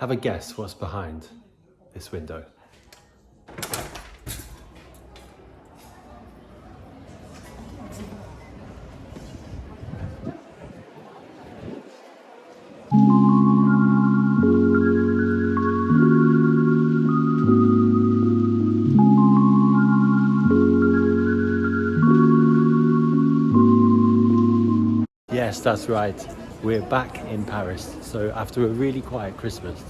Have a guess what's behind this window. Yes, that's right. We're back in Paris. So after a really quiet Christmas,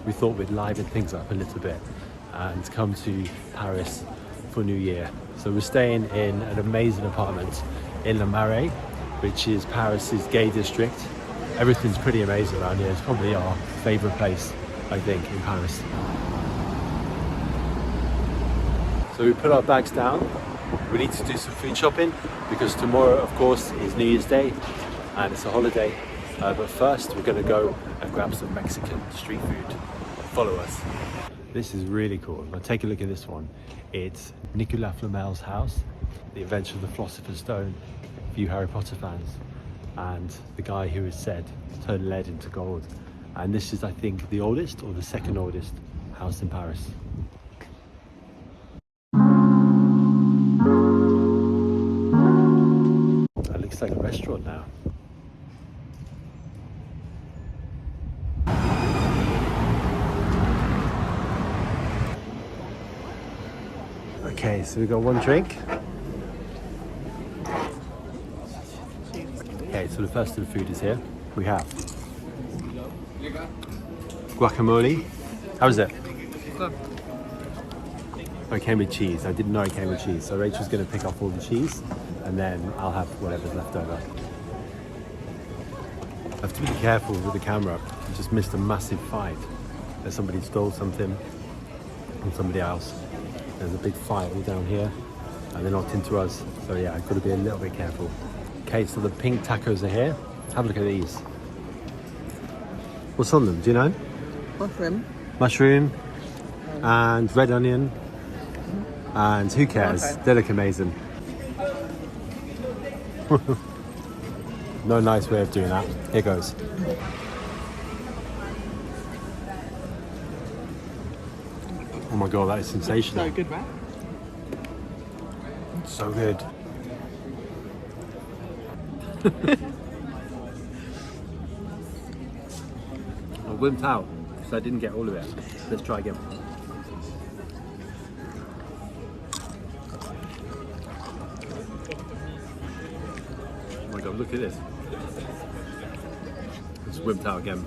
we thought we'd liven things up a little bit and come to Paris for New Year. So we're staying in an amazing apartment in Le Marais, which is Paris's gay district. Everything's pretty amazing around here. It's probably our favorite place, I think, in Paris. So we put our bags down. We need to do some food shopping because tomorrow, of course, is New Year's Day and it's a holiday. But first, we're going to go and grab some Mexican street food. Follow us. This is really cool. Now take a look at this one. It's Nicolas Flamel's house, the inventor of the Philosopher's Stone, for you Harry Potter fans, and the guy who is said to turn lead into gold. And this is, I think, the oldest or the second oldest house in Paris. That looks like a restaurant now. Okay, so we've got one drink. Okay, so the first of the food is here. We have guacamole. How is it? It came with cheese. I didn't know it came with cheese. So Rachel's going to pick up all the cheese and then I'll have whatever's left over. I have to be careful with the camera. I just missed a massive fight. There's somebody stole something from somebody else. There's a big fight all down here and they knocked into us. So yeah, I've got to be a little bit careful. Okay, so the pink tacos are here. Have a look at these. What's on them? Do you know? Mushroom. Mushroom and red onion. And who cares? Okay. They look amazing. No nice way of doing that. Here goes. Oh my god, that is sensational. So good, right? So good. I wimped out because I didn't get all of it. Let's try again. Oh my god, look at this. It's wimped out again.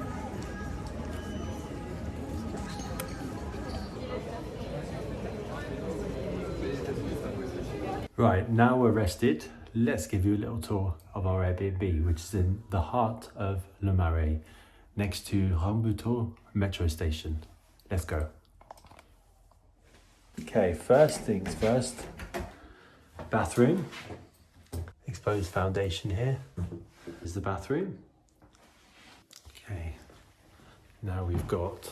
Right, now we're rested. Let's give you a little tour of our Airbnb, which is in the heart of Le Marais, next to Rambuteau metro station. Let's go. Okay, first things first. Bathroom. Exposed foundation here is the bathroom. Okay, now we've got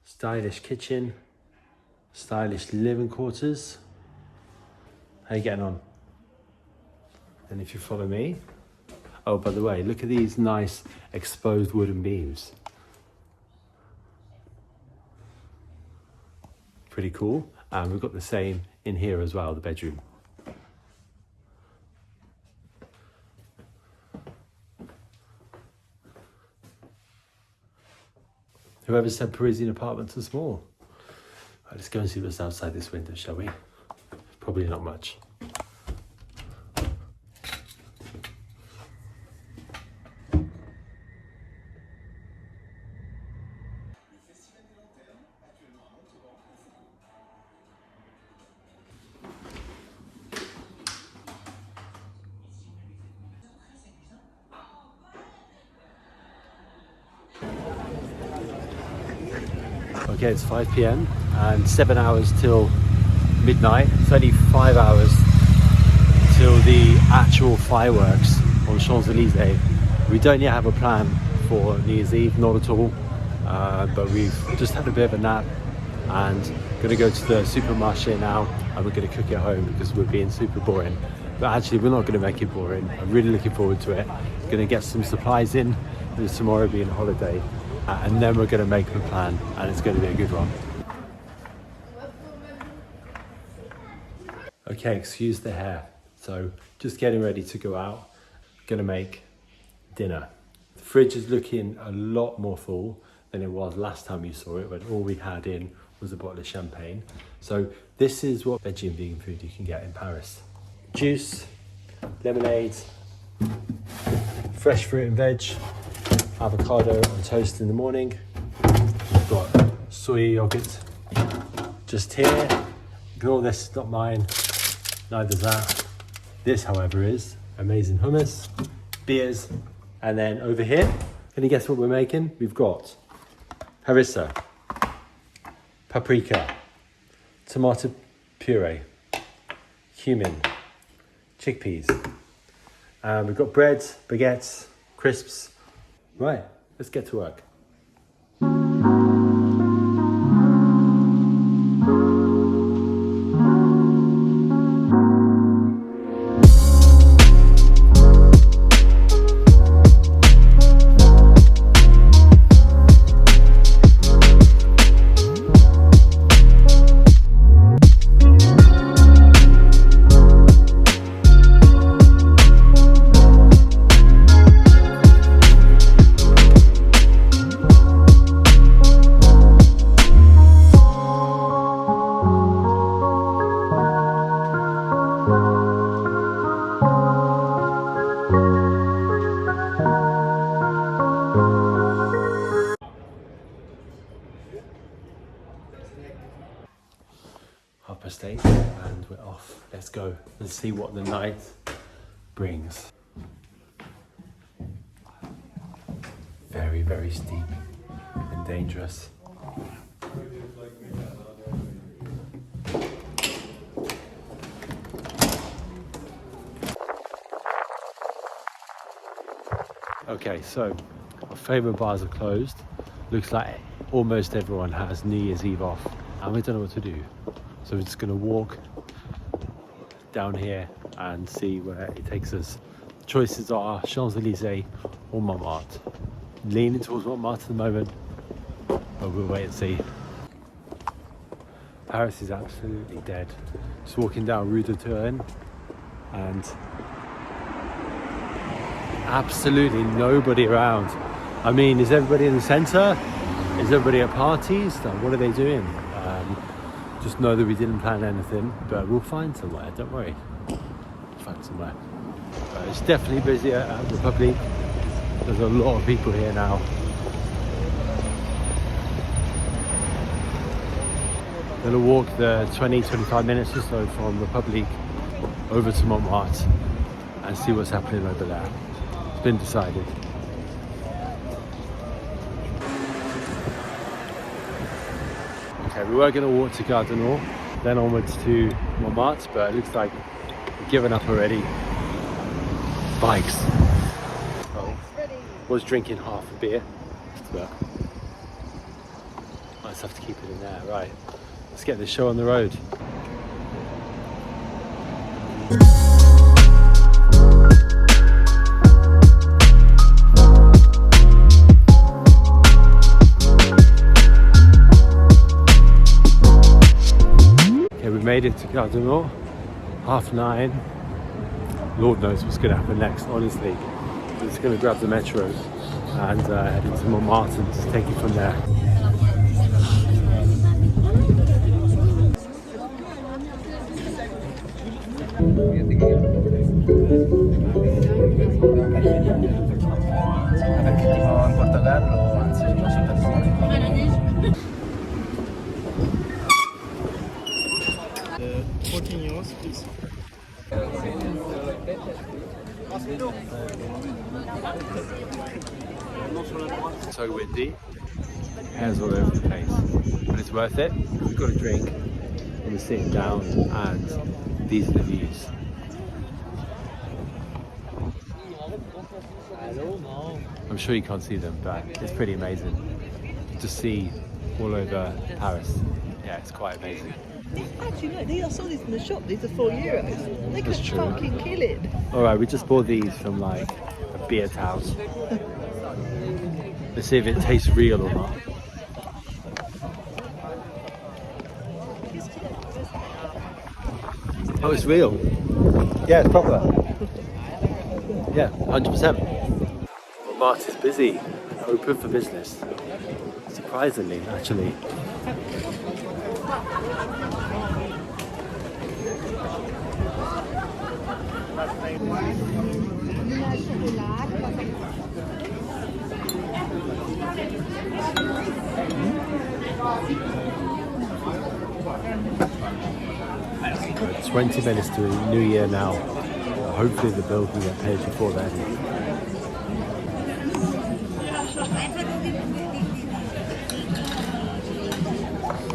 stylish kitchen, stylish living quarters. How are you getting on? And if you follow me, oh, by the way, look at these nice exposed wooden beams. Pretty cool. And we've got the same in here as well, the bedroom. Whoever said Parisian apartments are small? Right, let's go and see what's outside this window, shall we? Probably not much. Okay, it's 5 p.m. and 7 hours till midnight. It's only 5 hours till the actual fireworks on Champs-Elysees. We don't yet have a plan for New Year's Eve, not at all, but we've just had a bit of a nap and going to go to the supermarché now and we're going to cook at home because we're being super boring. But actually we're not going to make it boring. I'm really looking forward to it. Going to get some supplies in with tomorrow being a holiday and then we're going to make a plan, and it's going to be a good one. Okay, excuse the hair. So just getting ready to go out. Gonna make dinner. The fridge is looking a lot more full than it was last time you saw it, when all we had in was a bottle of champagne. So this is what veggie and vegan food you can get in Paris. Juice, lemonade, fresh fruit and veg, avocado on toast in the morning. We've got soy yogurt just here. Ignore this, it's not mine. Neither's that. This, however, is amazing hummus, beers, and then over here, can you guess what we're making? We've got harissa, paprika, tomato puree, cumin, chickpeas. And we've got bread, baguettes, crisps. Right, let's get to work. State, and we're off. Let's go and see what the night brings. Very, very steep and dangerous. Okay, so our favourite bars are closed. Looks like almost everyone has New Year's Eve off, and we don't know what to do. So we're just going to walk down here and see where it takes us. Choices are Champs-Élysées or Montmartre. Leaning towards Montmartre at the moment, but we'll wait and see. Paris is absolutely dead. Just walking down Rue de Turenne and absolutely nobody around. I mean, is everybody in the centre? Is everybody at parties? What are they doing? Just know that we didn't plan anything, but we'll find somewhere, don't worry. We'll find somewhere. It's definitely busier at Republic. There's a lot of people here now. Gonna walk the 20-25 minutes or so from Republic over to Montmartre and see what's happening over there. It's been decided. Okay, we were going to walk to Gare du Nord, then onwards to Montmartre, but it looks like we've given up already. Bikes. Oh, was drinking half a beer, but might just have to keep it in there. Right, let's get this show on the road. Made it to Gare du Nord, 9:30. Lord knows what's going to happen next, honestly. I'm just going to grab the metro and head into Montmartre and just take it from there. €14, please. So windy, hair's all over the place, but it's worth it. We've got a drink and we're sitting down, and these are the views. I'm sure you can't see them, but it's pretty amazing to see all over Paris. Yeah, it's quite amazing. Actually, no, I saw these in the shop. These are €4. They could That's true. fucking kill it. Alright, we just bought these from like a beer house. Let's see if it tastes real or not. Oh, it's real. Yeah, it's proper. Yeah, 100%. Montmartre is busy, open for business. Surprisingly, actually. It's 20 minutes to New Year now. Hopefully the bill can get paid before then.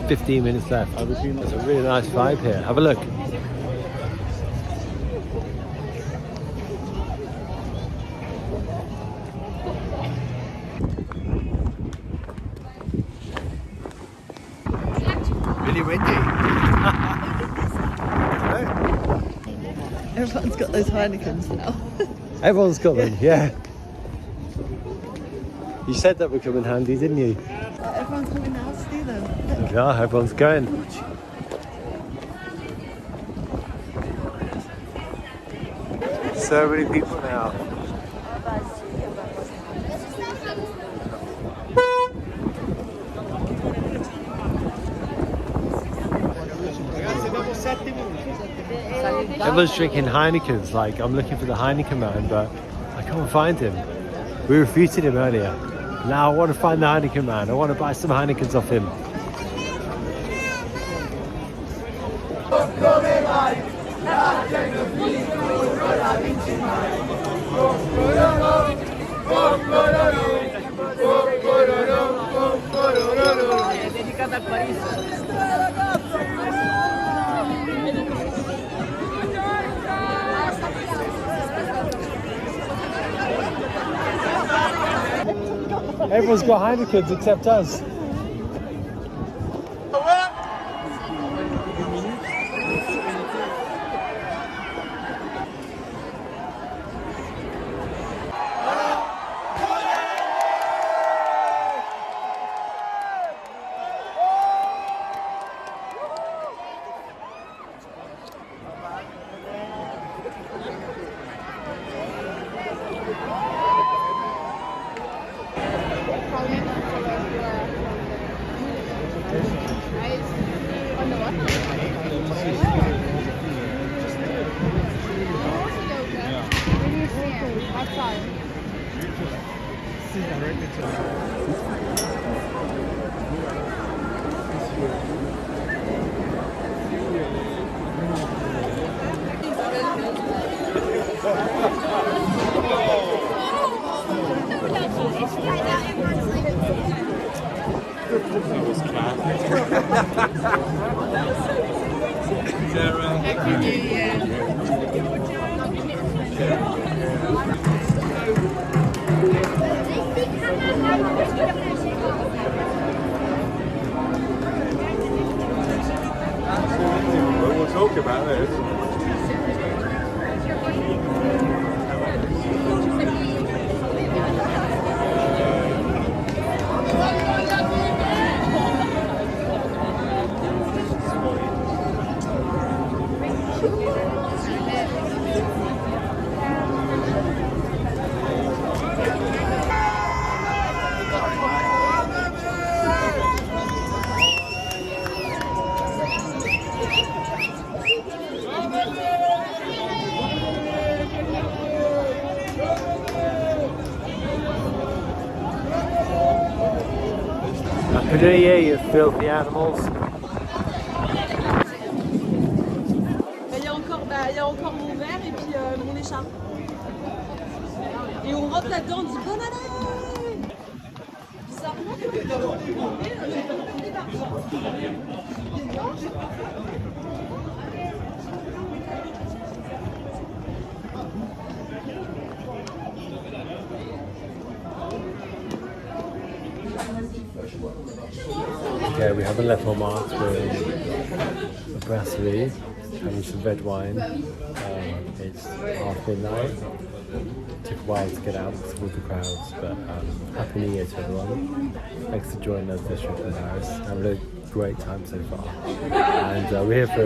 "15 minutes left." There's a really nice vibe here. Have a look. Really windy. Everyone's got those Heinekens now. Everyone's got them, yeah. You said that would come in handy, didn't you? Everyone's coming now to see them. Look. Yeah, everyone's going. So many people now. Everyone's drinking Heinekens. Like, I'm looking for the Heineken man, but I can't find him. We refuted him earlier. Now I want to find the Heineken man. I want to buy some Heinekens off him. Everyone's got Heinekens except us. Happy New Year. We'll talk about this. Happy New Year, you filthy animals. Il y a encore mon verre et puis mon écharpe. Et on rentre là-dedans, on dit bonne année. Bizarrement, j'ai pas entendu Okay, we haven't left Montmartre. We're in a brasserie, having some red wine. It's half midnight. Took a while to get out with all the crowds, but Happy New Year to everyone. Thanks for joining us this trip in Paris. Having a great time so far. And we're here for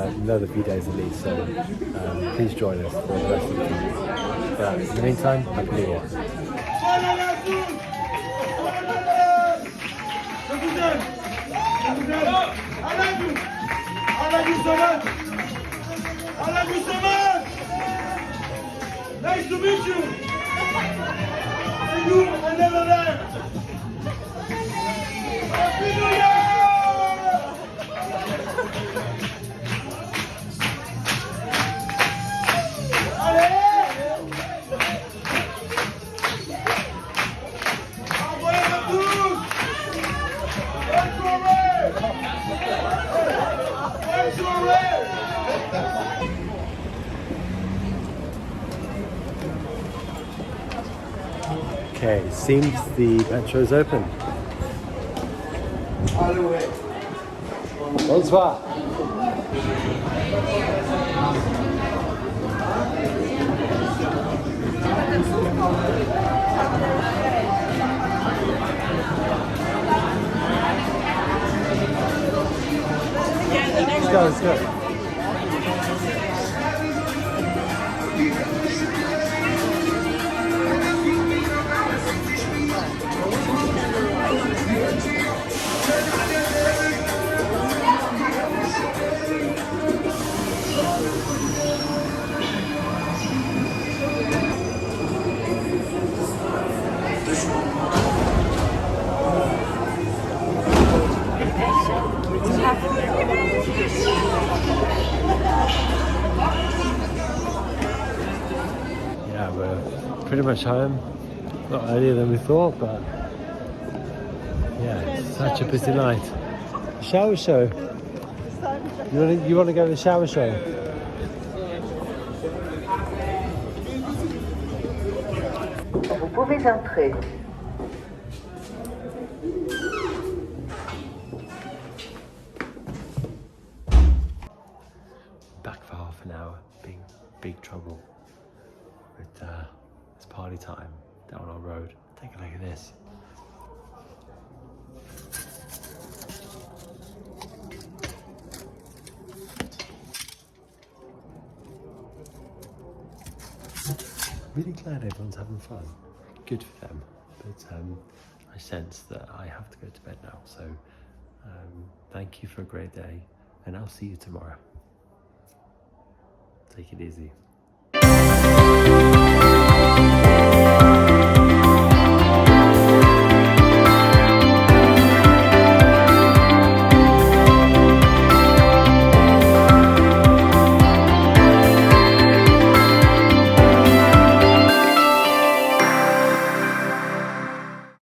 another few days at least, so please join us for the rest of the time. But in the meantime, Happy New Year. Nice to meet you. See you another day. Happy New Year! Okay, seems the metro's open. Bonsoir. Let's go, let's go. Yeah, we're pretty much home. Not earlier than we thought, but yeah, it's such a busy night. Shower show. You want to go to the shower show? Vous pouvez entrer. Back for half an hour, being big trouble with it's party time down our road. Take a look at this. Really glad everyone's having fun. Good for them. But I sense that I have to go to bed now. So thank you for a great day, and I'll see you tomorrow. Take it easy.